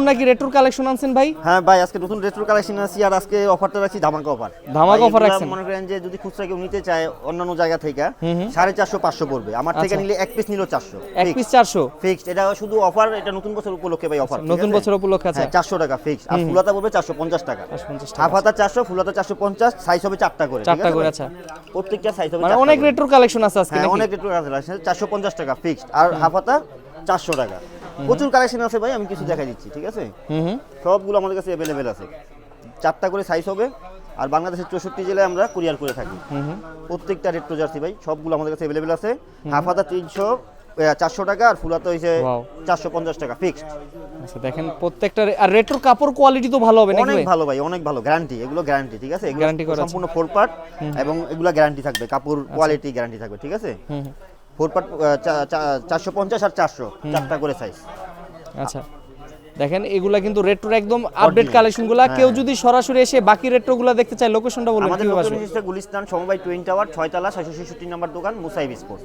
নাকি retro collection আনছেন ভাই? হ্যাঁ ভাই, আজকে নতুন রেট্রো কালেকশন আছে আর আজকে অফারটা রাখছি ধামাকা অফার। ধামাকা অফার রাখছেন? মনে করেন যে যদি খুচরা কেউ নিতে চায় অন্যান্য জায়গা থেকে 450 500 পড়বে, আমার থেকে নিলে এক পিস নিলো 400, এক পিস 400 ফিক্সড। এটা শুধু অফার, এটা নতুন বছর উপলক্ষে ভাই অফার, নতুন বছর উপলক্ষে আছে। 400 টাকা ফিক্সড, আর ফুলাতা পড়বে 450 টাকা। হাফ হাতা 400, ফুলাতা 450, সাইজ হবে 4টা করে, 4টা করে। আচ্ছা, প্রত্যেকটা সাইজ হবে মানে 4টা অনেক করে। রেট্রো কালেকশন আছে আজকে হ্যাঁ, নাকি? অনেক রেট্রো কালেকশন আছে, 450 টাকা ফিক্সড, আর হাফ হাতা 400 টাকা। প্রচুর কালেকশন আছে ভাই, আমি কিছু দেখাই দিচ্ছি, ঠিক আছে? সবগুলো আমাদের কাছে অ্যাভেলেবেল আছে, 4টা করে সাইজ হবে, আর বাংলাদেশের 64 জেলায় আমরা কুরিয়ার করে থাকি। প্রত্যেকটা রেট্রো জার্সি ভাই সবগুলো আমাদের কাছে অ্যাভেলেবেল আছে। হাফ হাতা 400 টাকা, আর ফুল হাতা হইছে 450 টাকা ফিক্সড। আচ্ছা, দেখেন প্রত্যেকটা আর রেট্রোর কাপড় কোয়ালিটি তো ভালো হবে নাকি অনেক ভাই? ভালো ভাই, অনেক ভালো, গ্যারান্টি, এগুলো গ্যারান্টি, ঠিক আছে? এগুলো Guarantee করা আছে। সম্পূর্ণ 4 পার্ট, এবং এগুলো গ্যারান্টি থাকবে, কাপড় কোয়ালিটি গ্যারান্টি থাকবে, ঠিক আছে? 4 পার্ট 450 আর 400, 4টা করে সাইজ। আচ্ছা, দেখেন এগুলা কিন্তু রেট্রোর একদম আপডেট কালেকশনগুলা। কেউ যদি সরাসরি এসে বাকি রেট্রোগুলা দেখতে চায়, লোকেশনটা বলুন আমাদের কিভাবে লোকেশন আসবে? হচ্ছে গুলিস্তান সমবায় টুইন টাওয়ার 6 তলা 666 নম্বর দোকান, মুসাইব স্পোর্টস।